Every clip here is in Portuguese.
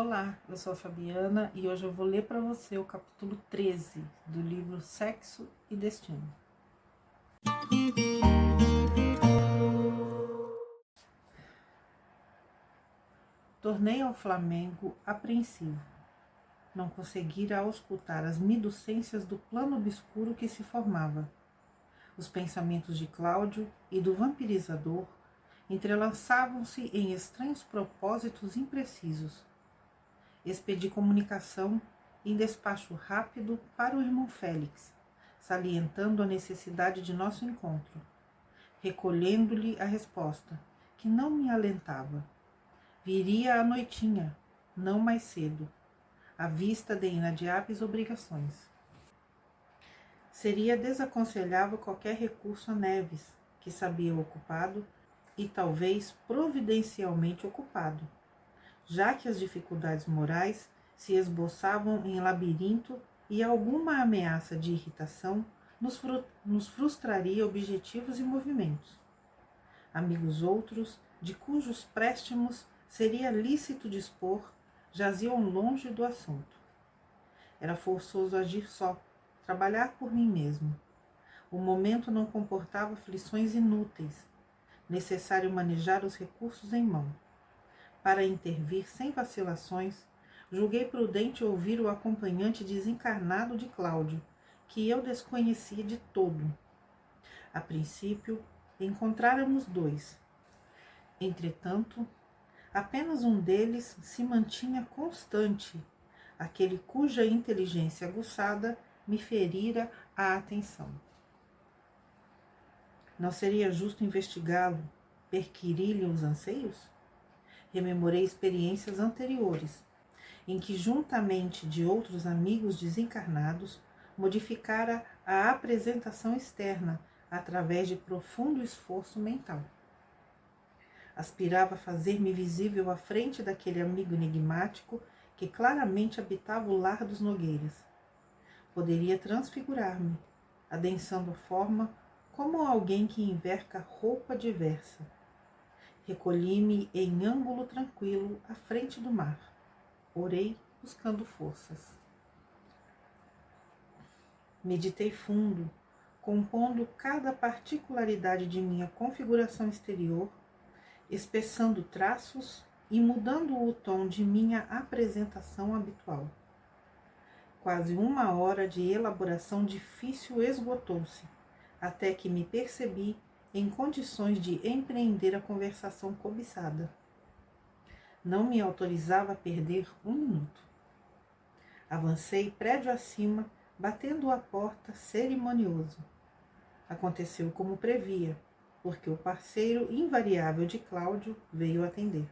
Olá, eu sou a Fabiana e hoje eu vou ler para você o capítulo 13 do livro Sexo e Destino. Tornei ao Flamengo apreensivo. Não conseguira auscultar as minucências do plano obscuro que se formava. Os pensamentos de Cláudio e do vampirizador entrelaçavam-se em estranhos propósitos imprecisos. Expedi comunicação em despacho rápido para o irmão Félix, salientando a necessidade de nosso encontro, recolhendo-lhe a resposta, que não me alentava. Viria à noitinha, não mais cedo, à vista de inadiáveis obrigações. Seria desaconselhável qualquer recurso a Neves, que sabia ocupado e talvez providencialmente ocupado, já que as dificuldades morais se esboçavam em labirinto e alguma ameaça de irritação nos frustraria objetivos e movimentos. Amigos outros, de cujos préstimos seria lícito dispor, jaziam longe do assunto. Era forçoso agir só, trabalhar por mim mesmo. O momento não comportava aflições inúteis, necessário manejar os recursos em mão. Para intervir sem vacilações, julguei prudente ouvir o acompanhante desencarnado de Cláudio, que eu desconhecia de todo. A princípio, encontráramos dois. Entretanto, apenas um deles se mantinha constante, aquele cuja inteligência aguçada me ferira a atenção. Não seria justo investigá-lo, perquirir-lhe os anseios? Rememorei experiências anteriores, em que, juntamente de outros amigos desencarnados, modificara a apresentação externa através de profundo esforço mental. Aspirava a fazer-me visível à frente daquele amigo enigmático que claramente habitava o lar dos Nogueiras. Poderia transfigurar-me, adensando a forma como alguém que enverga roupa diversa. Recolhi-me em ângulo tranquilo à frente do mar. Orei buscando forças. Meditei fundo, compondo cada particularidade de minha configuração exterior, espessando traços e mudando o tom de minha apresentação habitual. Quase 1 hora de elaboração difícil esgotou-se, até que me percebi em condições de empreender a conversação cobiçada. Não me autorizava a perder 1 minuto. Avancei prédio acima, batendo a porta cerimonioso. Aconteceu como previa, porque o parceiro invariável de Cláudio veio atender.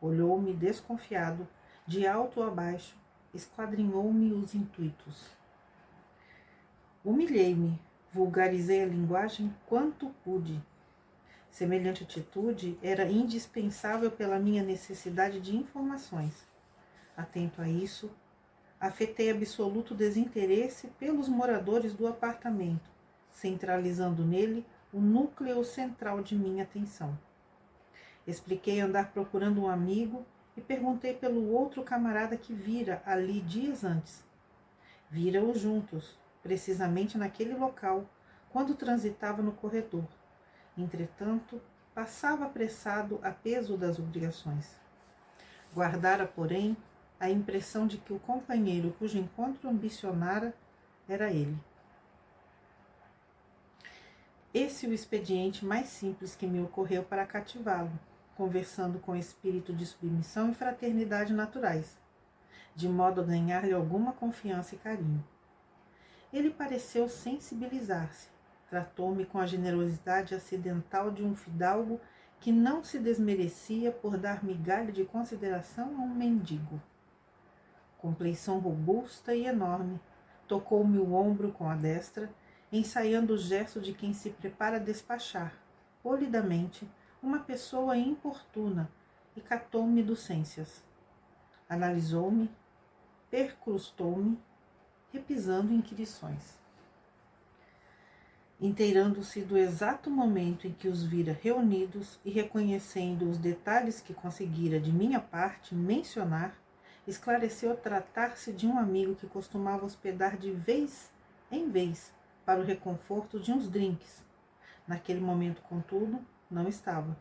Olhou-me desconfiado, de alto a baixo, esquadrinhou-me os intuitos. Humilhei-me, vulgarizei a linguagem quanto pude. Semelhante atitude era indispensável pela minha necessidade de informações. Atento a isso, afetei absoluto desinteresse pelos moradores do apartamento, centralizando nele o núcleo central de minha atenção. Expliquei andar procurando um amigo e perguntei pelo outro camarada que vira ali dias antes. Vira-os juntos, precisamente naquele local, quando transitava no corredor. Entretanto, passava apressado a peso das obrigações. Guardara, porém, a impressão de que o companheiro cujo encontro ambicionara era ele. Esse é o expediente mais simples que me ocorreu para cativá-lo, conversando com espírito de submissão e fraternidade naturais, de modo a ganhar-lhe alguma confiança e carinho. Ele pareceu sensibilizar-se, tratou-me com a generosidade acidental de um fidalgo que não se desmerecia por dar migalha de consideração a um mendigo. Compleição robusta e enorme, tocou-me o ombro com a destra, ensaiando o gesto de quem se prepara a despachar, polidamente, uma pessoa importuna, e catou-me docências. Analisou-me, percrustou-me, repisando inquirições. Inteirando-se do exato momento em que os vira reunidos e reconhecendo os detalhes que conseguira de minha parte mencionar, esclareceu tratar-se de um amigo que costumava hospedar de vez em vez para o reconforto de uns drinks. Naquele momento, contudo, não estava.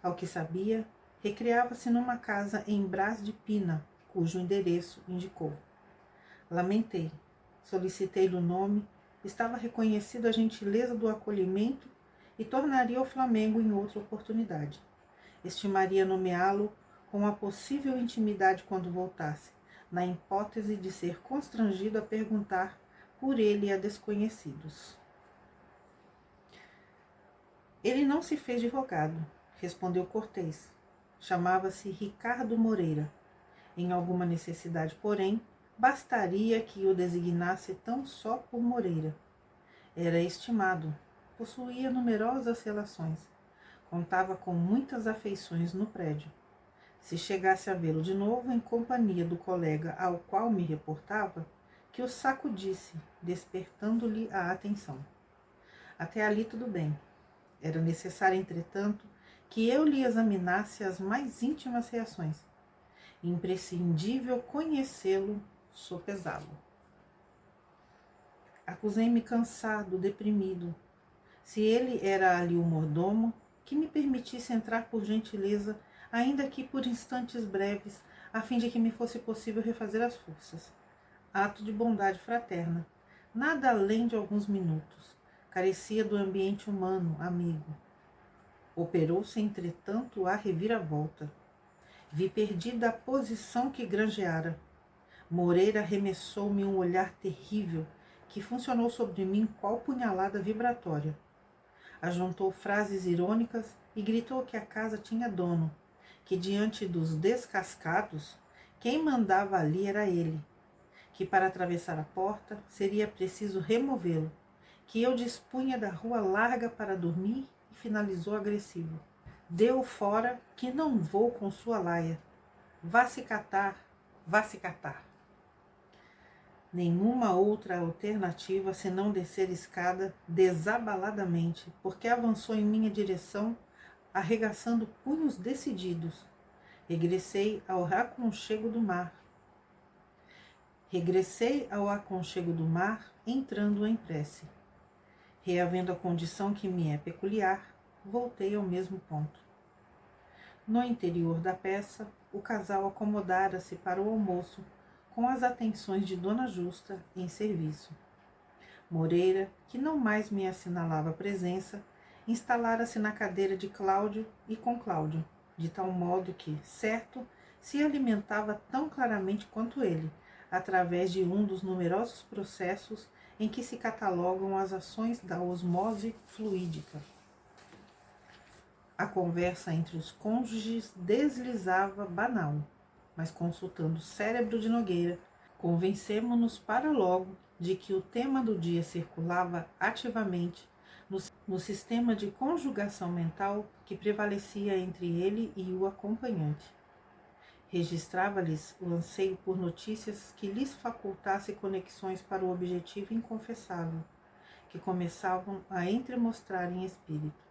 Ao que sabia, recreava-se numa casa em Brás de Pina, cujo endereço indicou. Lamentei, solicitei-lhe o nome, estava reconhecido a gentileza do acolhimento e tornaria ao Flamengo em outra oportunidade. Estimaria nomeá-lo com a possível intimidade quando voltasse, na hipótese de ser constrangido a perguntar por ele a desconhecidos. Ele não se fez de rogado, respondeu cortês. Chamava-se Ricardo Moreira. Em alguma necessidade, porém, bastaria que o designasse tão só por Moreira. Era estimado, possuía numerosas relações, contava com muitas afeições no prédio. Se chegasse a vê-lo de novo em companhia do colega ao qual me reportava, que o sacudisse, despertando-lhe a atenção. Até ali tudo bem. Era necessário, entretanto, que eu lhe examinasse as mais íntimas reações. Imprescindível conhecê-lo, sopesá-lo. Acusei-me cansado, deprimido. Se ele era ali o mordomo, que me permitisse entrar por gentileza, ainda que por instantes breves, a fim de que me fosse possível refazer as forças. Ato de bondade fraterna, nada além de alguns minutos. Carecia do ambiente humano, amigo. Operou-se, entretanto, a reviravolta. Vi perdida a posição que granjeara. Moreira arremessou-me um olhar terrível, que funcionou sobre mim qual punhalada vibratória. Ajuntou frases irônicas e gritou que a casa tinha dono, que diante dos descascados, quem mandava ali era ele, que para atravessar a porta seria preciso removê-lo, que eu dispunha da rua larga para dormir e finalizou agressivo. Deu fora que não vou com sua laia. Vá se catar, vá se catar. Nenhuma outra alternativa senão descer escada desabaladamente, porque avançou em minha direção, arregaçando punhos decididos. Regressei ao aconchego do mar. Entrando em prece. Reavendo a condição que me é peculiar, voltei ao mesmo ponto. No interior da peça, o casal acomodara-se para o almoço, com as atenções de Dona Justa em serviço. Moreira, que não mais me assinalava presença, instalara-se na cadeira de Cláudio e com Cláudio, de tal modo que, certo, se alimentava tão claramente quanto ele, através de um dos numerosos processos em que se catalogam as ações da osmose fluídica. A conversa entre os cônjuges deslizava banal, mas consultando o cérebro de Nogueira, convencemo-nos para logo de que o tema do dia circulava ativamente no sistema de conjugação mental que prevalecia entre ele e o acompanhante. Registrava-lhes o anseio por notícias que lhes facultasse conexões para o objetivo inconfessável, que começavam a entremostrar em espírito.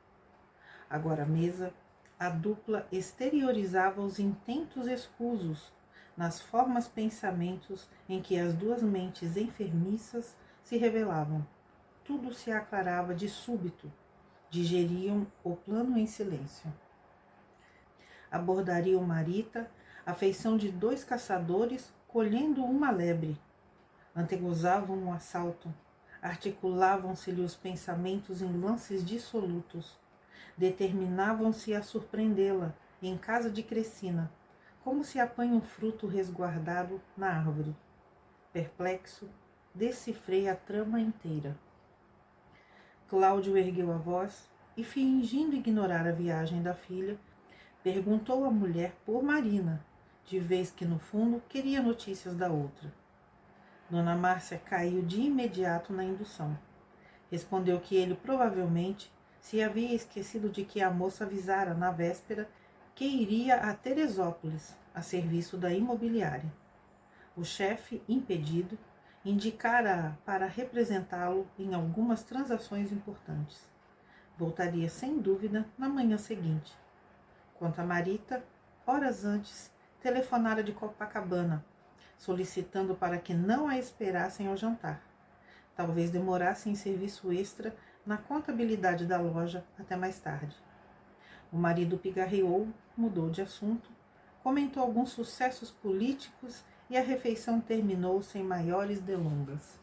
Agora à mesa, a dupla exteriorizava os intentos escusos nas formas pensamentos em que as duas mentes enfermiças se revelavam. Tudo se aclarava de súbito, digeriam o plano em silêncio. Abordariam Marita, a feição de dois caçadores colhendo uma lebre. Antegozavam um assalto, articulavam-se-lhe os pensamentos em lances dissolutos, determinavam-se a surpreendê-la em casa de Crecina, como se apanha um fruto resguardado na árvore. Perplexo, decifrei a trama inteira. Cláudio ergueu a voz e, fingindo ignorar a viagem da filha, perguntou à mulher por Marina, de vez que, no fundo, queria notícias da outra. Dona Márcia caiu de imediato na indução. Respondeu que ele, provavelmente, se havia esquecido de que a moça avisara, na véspera, que iria a Teresópolis, a serviço da imobiliária. O chefe, impedido, indicara-a para representá-lo em algumas transações importantes. Voltaria sem dúvida na manhã seguinte. Quanto a Marita, horas antes, telefonara de Copacabana, solicitando para que não a esperassem ao jantar. Talvez demorasse em serviço extra na contabilidade da loja até mais tarde. O marido pigarreou, mudou de assunto, comentou alguns sucessos políticos e a refeição terminou sem maiores delongas.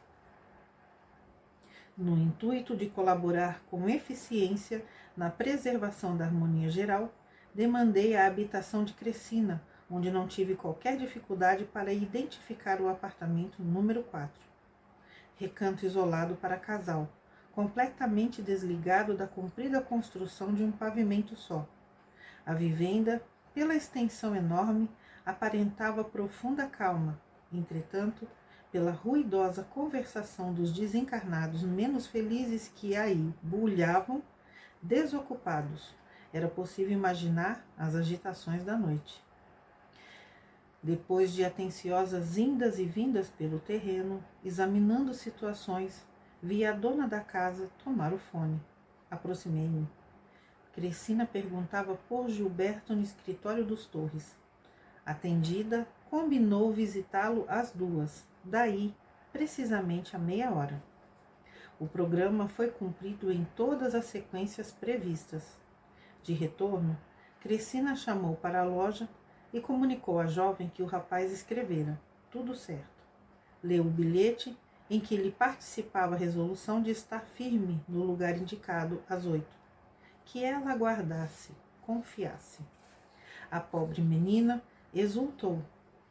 No intuito de colaborar com eficiência na preservação da harmonia geral, demandei a habitação de Cressina, onde não tive qualquer dificuldade para identificar o apartamento número 4. Recanto isolado para casal, completamente desligado da comprida construção de um pavimento só. A vivenda, pela extensão enorme, aparentava profunda calma. Entretanto, pela ruidosa conversação dos desencarnados menos felizes que aí bulhavam, desocupados, era possível imaginar as agitações da noite. Depois de atenciosas indas e vindas pelo terreno, examinando situações, vi a dona da casa tomar o fone. Aproximei-me. Cressina perguntava por Gilberto no escritório dos Torres. Atendida, combinou visitá-lo às 2, daí, precisamente a meia hora. O programa foi cumprido em todas as sequências previstas. De retorno, Cressina chamou para a loja e comunicou à jovem que o rapaz escrevera. Tudo certo. Leu o bilhete em que lhe participava a resolução de estar firme no lugar indicado às 8. Que ela aguardasse, confiasse. A pobre menina exultou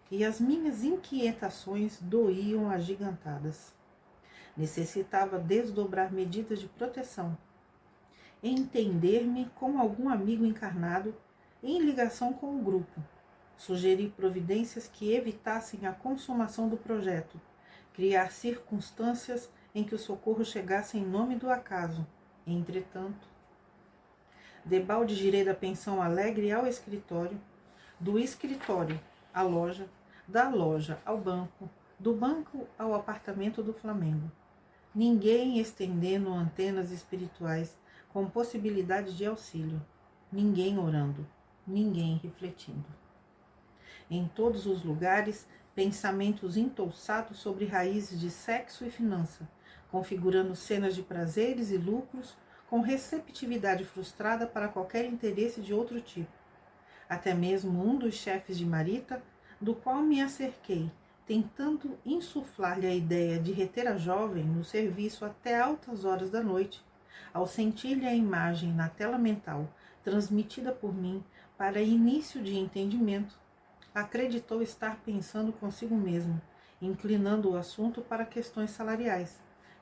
e as minhas inquietações doíam agigantadas. Necessitava desdobrar medidas de proteção, entender-me como algum amigo encarnado em ligação com o grupo. Sugeri providências que evitassem a consumação do projeto, criar circunstâncias em que o socorro chegasse em nome do acaso. Entretanto, debalde girei da pensão alegre ao escritório, do escritório à loja, da loja ao banco, do banco ao apartamento do Flamengo. Ninguém estendendo antenas espirituais com possibilidade de auxílio. Ninguém orando, ninguém refletindo. Em todos os lugares, pensamentos entouçados sobre raízes de sexo e finança, configurando cenas de prazeres e lucros, com receptividade frustrada para qualquer interesse de outro tipo. Até mesmo um dos chefes de Marita, do qual me acerquei, tentando insuflar-lhe a ideia de reter a jovem no serviço até altas horas da noite, ao sentir-lhe a imagem na tela mental transmitida por mim para início de entendimento, acreditou estar pensando consigo mesmo, inclinando o assunto para questões salariais.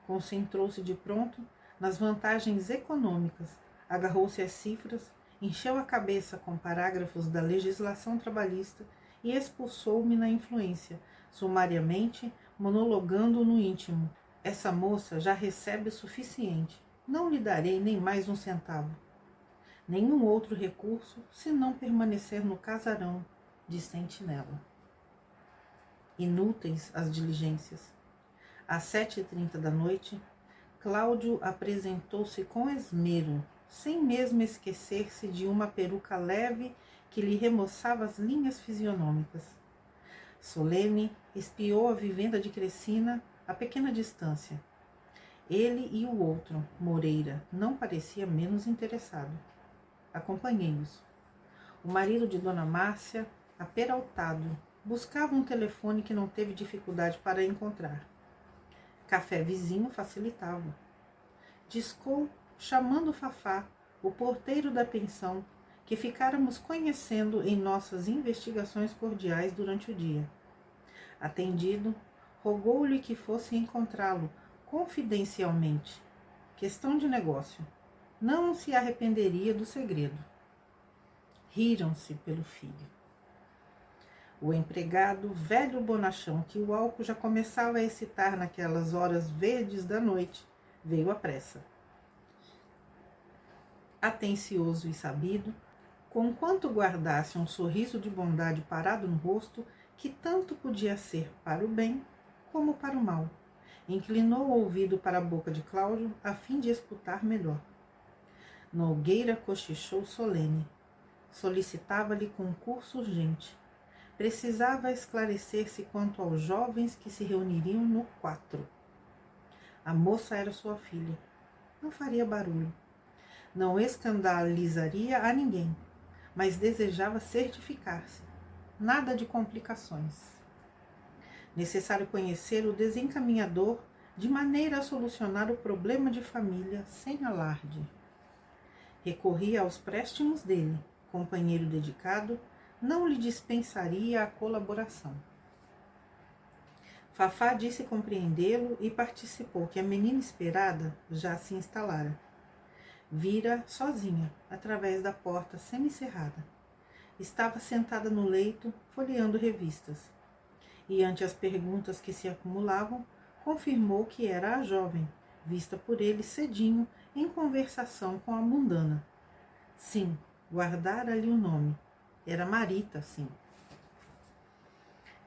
Concentrou-se de pronto nas vantagens econômicas, agarrou-se às cifras, encheu a cabeça com parágrafos da legislação trabalhista e expulsou-me na influência, sumariamente, monologando no íntimo. Essa moça já recebe o suficiente. Não lhe darei nem mais um centavo. Nenhum outro recurso, senão permanecer no casarão de sentinela. Inúteis as diligências. Às 7h30 da noite, Cláudio apresentou-se com esmero, sem mesmo esquecer-se de uma peruca leve que lhe remoçava as linhas fisionômicas. Solene espiou a vivenda de Cressina a pequena distância. Ele e o outro, Moreira, não parecia menos interessado. Acompanhei-os. O marido de Dona Márcia, aperaltado, buscava um telefone que não teve dificuldade para encontrar. Café vizinho facilitava. Discou, chamando Fafá, o porteiro da pensão, que ficáramos conhecendo em nossas investigações cordiais durante o dia. Atendido, rogou-lhe que fosse encontrá-lo confidencialmente. Questão de negócio. Não se arrependeria do segredo. Riram-se pelo filho. O empregado, velho bonachão que o álcool já começava a excitar naquelas horas verdes da noite, veio à pressa. Atencioso e sabido, conquanto guardasse um sorriso de bondade parado no rosto, que tanto podia ser para o bem como para o mal, inclinou o ouvido para a boca de Cláudio a fim de escutar melhor. Nogueira cochichou solene. Solicitava-lhe concurso urgente. Precisava esclarecer-se quanto aos jovens que se reuniriam no 4. A moça era sua filha. Não faria barulho. Não escandalizaria a ninguém, mas desejava certificar-se. Nada de complicações. Necessário conhecer o desencaminhador de maneira a solucionar o problema de família sem alarde. Recorria aos préstimos dele. Companheiro dedicado, não lhe dispensaria a colaboração. Fafá disse compreendê-lo e participou que a menina esperada já se instalara. Vira sozinha, através da porta semicerrada. Estava sentada no leito, folheando revistas. E ante as perguntas que se acumulavam, confirmou que era a jovem, vista por ele cedinho em conversação com a mundana. Sim, guardara-lhe o nome. Era Marita, sim.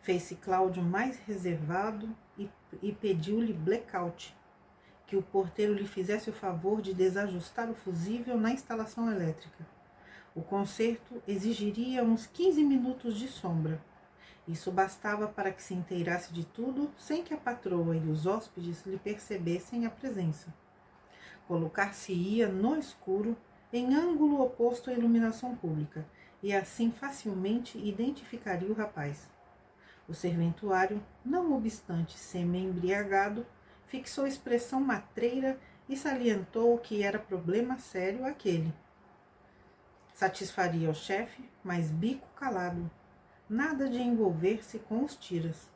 Fez-se Cláudio mais reservado e pediu-lhe blackout, que o porteiro lhe fizesse o favor de desajustar o fusível na instalação elétrica. O concerto exigiria uns 15 minutos de sombra. Isso bastava para que se inteirasse de tudo sem que a patroa e os hóspedes lhe percebessem a presença. Colocar-se-ia no escuro, em ângulo oposto à iluminação pública, e assim facilmente identificaria o rapaz. O serventuário, não obstante semi-embriagado, fixou expressão matreira e salientou que era problema sério aquele. Satisfaria o chefe, mas bico calado. Nada de envolver-se com os tiras.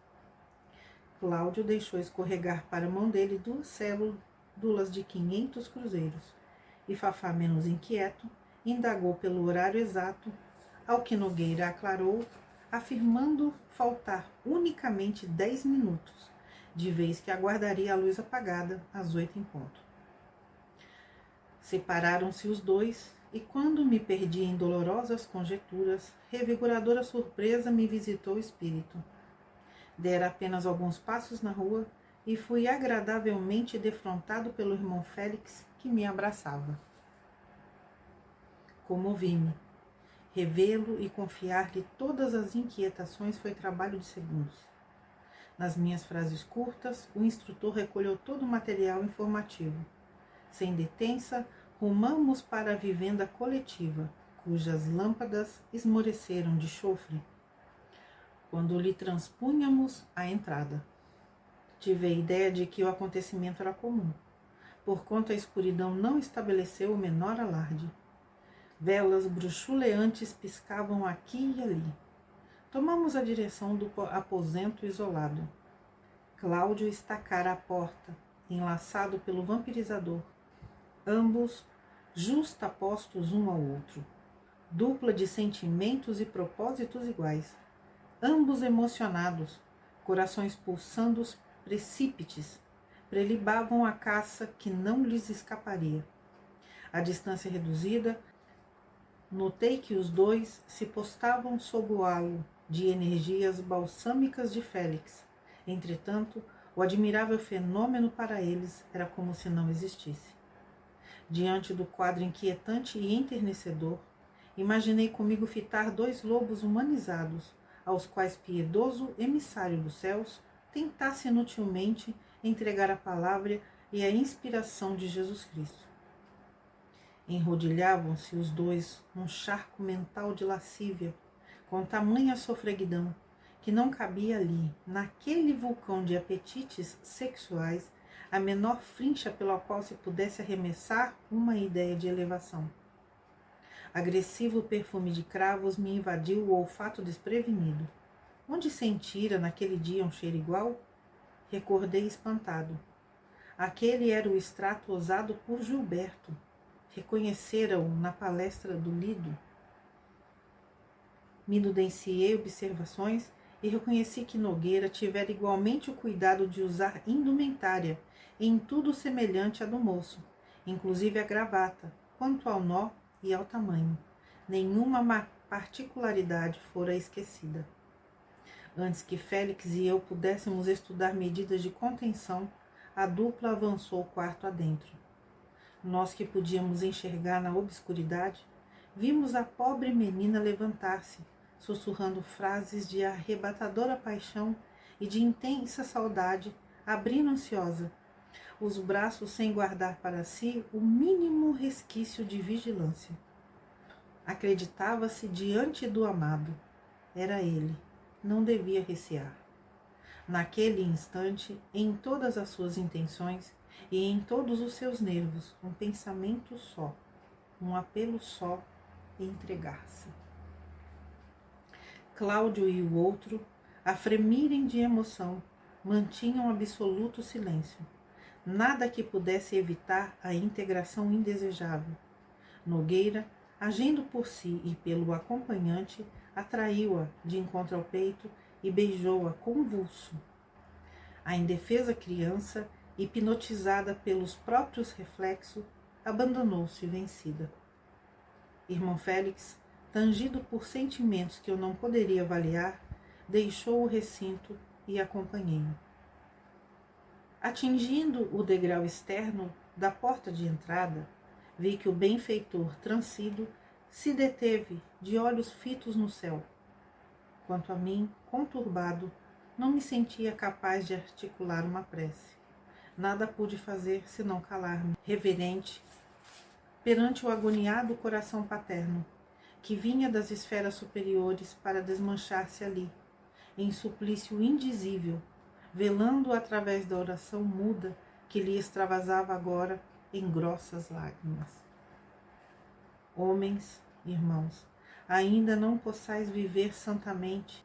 Cláudio deixou escorregar para a mão dele 2 cédulas de 500 cruzeiros, e Fafá, menos inquieto, indagou pelo horário exato, ao que Nogueira aclarou, afirmando faltar unicamente 10 minutos, de vez que aguardaria a luz apagada às 8 em ponto. Separaram-se os dois, e quando me perdi em dolorosas conjecturas, revigoradora surpresa me visitou o espírito. Dera apenas alguns passos na rua e fui agradavelmente defrontado pelo irmão Félix, que me abraçava. Comovi-me. Revê-lo e confiar-lhe todas as inquietações foi trabalho de segundos. Nas minhas frases curtas, o instrutor recolheu todo o material informativo. Sem detença, rumamos para a vivenda coletiva, cujas lâmpadas esmoreceram de chofre, quando lhe transpunhamos a entrada. Tive a ideia de que o acontecimento era comum. Porquanto a escuridão não estabeleceu o menor alarde. Velas bruxuleantes piscavam aqui e ali. Tomamos a direção do aposento isolado. Cláudio estacara a porta, enlaçado pelo vampirizador. Ambos justapostos um ao outro. Dupla de sentimentos e propósitos iguais. Ambos emocionados, corações pulsando precípites, prelibavam a caça que não lhes escaparia. À distância reduzida, notei que os dois se postavam sob o halo de energias balsâmicas de Félix. Entretanto, o admirável fenômeno para eles era como se não existisse. Diante do quadro inquietante e enternecedor, imaginei comigo fitar 2 lobos humanizados, aos quais piedoso emissário dos céus tentasse inutilmente entregar a palavra e a inspiração de Jesus Cristo. Enrodilhavam-se os dois num charco mental de lascívia, com tamanha sofreguidão, que não cabia ali, naquele vulcão de apetites sexuais, a menor frincha pela qual se pudesse arremessar uma ideia de elevação. Agressivo perfume de cravos me invadiu o olfato desprevenido. Onde sentira naquele dia um cheiro igual? Recordei espantado. Aquele era o extrato usado por Gilberto. Reconhecera-o na palestra do Lido. Me nudenciei observações e reconheci que Nogueira tivera igualmente o cuidado de usar indumentária, em tudo semelhante à do moço, inclusive a gravata, quanto ao nó e ao tamanho. Nenhuma particularidade fora esquecida. Antes que Félix e eu pudéssemos estudar medidas de contenção, a dupla avançou o quarto adentro. Nós que podíamos enxergar na obscuridade, vimos a pobre menina levantar-se, sussurrando frases de arrebatadora paixão e de intensa saudade, abrindo ansiosa os braços sem guardar para si o mínimo resquício de vigilância. Acreditava-se diante do amado. Era ele. Não devia recear. Naquele instante, em todas as suas intenções e em todos os seus nervos, um pensamento só, um apelo só, entregar-se. Cláudio e o outro, a fremirem de emoção, mantinham absoluto silêncio. Nada que pudesse evitar a integração indesejável. Nogueira, agindo por si e pelo acompanhante, atraiu-a de encontro ao peito e beijou-a convulso. A indefesa criança, hipnotizada pelos próprios reflexos, abandonou-se vencida. Irmão Félix, tangido por sentimentos que eu não poderia avaliar, deixou o recinto e acompanhei-o. Atingindo o degrau externo da porta de entrada, vi que o benfeitor transcido se deteve de olhos fitos no céu. Quanto a mim, conturbado, não me sentia capaz de articular uma prece. Nada pude fazer senão calar-me, reverente, perante o agoniado coração paterno, que vinha das esferas superiores para desmanchar-se ali, em suplício indizível, velando através da oração muda que lhe extravasava agora em grossas lágrimas. Homens, irmãos, ainda não possais viver santamente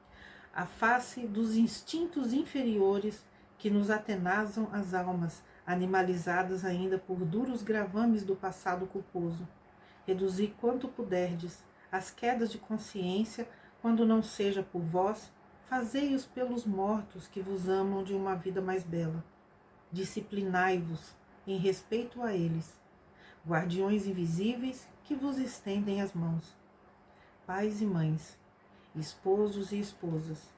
a face dos instintos inferiores que nos atenazam as almas, animalizadas ainda por duros gravames do passado culposo. Reduzi quanto puderdes as quedas de consciência, quando não seja por vós, fazei-os pelos mortos que vos amam de uma vida mais bela. Disciplinai-vos em respeito a eles, guardiões invisíveis que vos estendem as mãos. Pais e mães, esposos e esposas,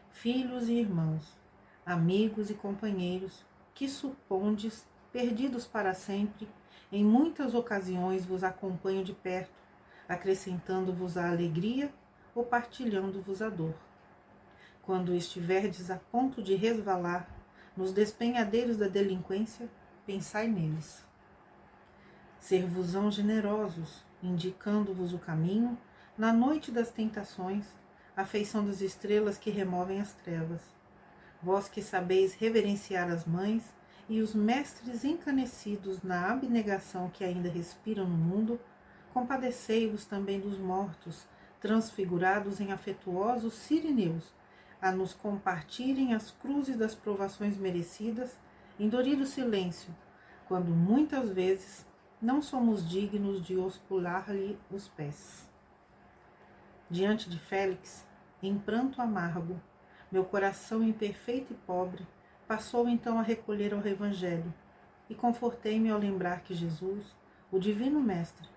filhos e irmãos, amigos e companheiros, que supondes perdidos para sempre, em muitas ocasiões vos acompanho de perto, acrescentando-vos a alegria ou partilhando-vos a dor. Quando estiverdes a ponto de resvalar nos despenhadeiros da delinquência, pensai neles. Ser-vos-ão generosos, indicando-vos o caminho, na noite das tentações, a feição das estrelas que removem as trevas. Vós que sabeis reverenciar as mães e os mestres encanecidos na abnegação que ainda respiram no mundo, compadecei-vos também dos mortos, transfigurados em afetuosos sirineus, a nos compartilhem as cruzes das provações merecidas, em dorido silêncio, quando muitas vezes não somos dignos de oscular-lhe os pés. Diante de Félix, em pranto amargo, meu coração imperfeito e pobre passou então a recolher ao Evangelho, e confortei-me ao lembrar que Jesus, o Divino Mestre,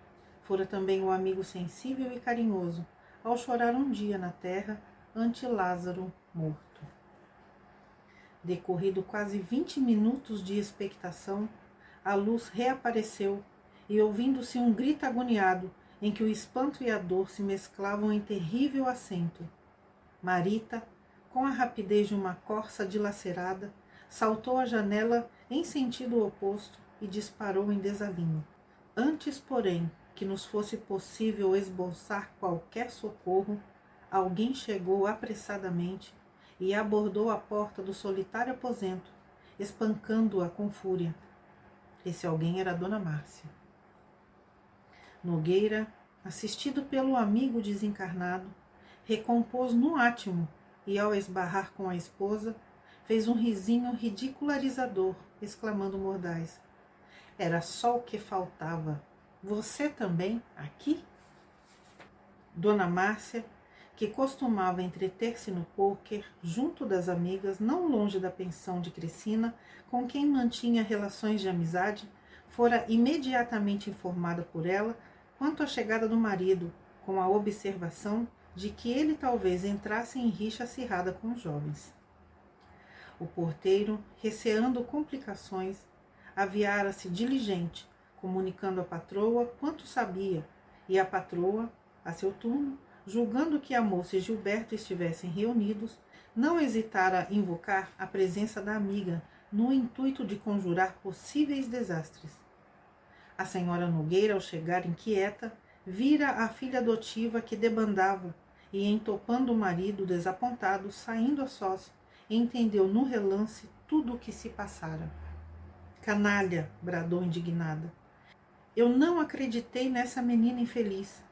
fora também o amigo sensível e carinhoso, ao chorar um dia na terra ante Lázaro morto. Decorrido quase 20 minutos de expectação, a luz reapareceu e, ouvindo-se um grito agoniado, em que o espanto e a dor se mesclavam em terrível acento, Marita, com a rapidez de uma corça dilacerada, saltou à janela em sentido oposto e disparou em desalinho. Antes, porém, que nos fosse possível esboçar qualquer socorro, alguém chegou apressadamente e abordou a porta do solitário aposento, espancando-a com fúria. Esse alguém era Dona Márcia. Nogueira, assistido pelo amigo desencarnado, recompôs no átimo e, ao esbarrar com a esposa, fez um risinho ridicularizador, exclamando mordaz: "Era só o que faltava. Você também aqui?" Dona Márcia, que costumava entreter-se no pôquer junto das amigas não longe da pensão de Crecina, com quem mantinha relações de amizade, fora imediatamente informada por ela quanto à chegada do marido, com a observação de que ele talvez entrasse em rixa acirrada com os jovens. O porteiro, receando complicações, aviara-se diligente, comunicando à patroa quanto sabia, e a patroa, a seu turno, julgando que a moça e Gilberto estivessem reunidos, não hesitara invocar a presença da amiga no intuito de conjurar possíveis desastres. A senhora Nogueira, ao chegar inquieta, vira a filha adotiva que debandava e, entopando o marido desapontado, saindo a sós, entendeu no relance tudo o que se passara. Canalha! Bradou indignada. Eu não acreditei nessa menina infeliz.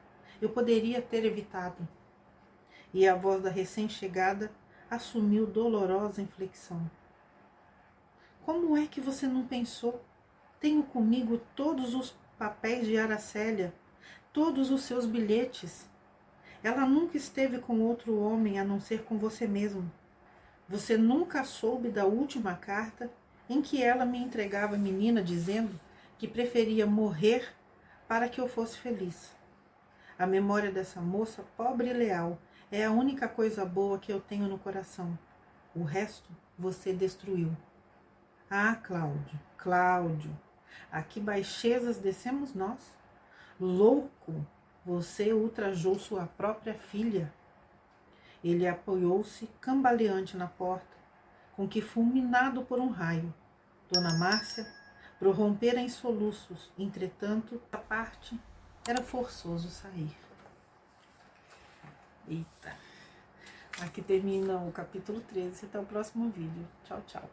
Eu poderia ter evitado. E a voz da recém-chegada assumiu dolorosa inflexão. Como é que você não pensou? Tenho comigo todos os papéis de Aracélia, todos os seus bilhetes. Ela nunca esteve com outro homem a não ser com você mesmo. Você nunca soube da última carta em que ela me entregava a menina dizendo que preferia morrer para que eu fosse feliz. A memória dessa moça, pobre e leal, é a única coisa boa que eu tenho no coração. O resto você destruiu. Ah, Cláudio, Cláudio, a que baixezas descemos nós? Louco, você ultrajou sua própria filha. Ele apoiou-se cambaleante na porta, com que, fulminado por um raio, Dona Márcia prorrompera em soluços. Entretanto, a parte era forçoso sair. Eita! Aqui termina o capítulo 13. Até o próximo vídeo. Tchau, tchau.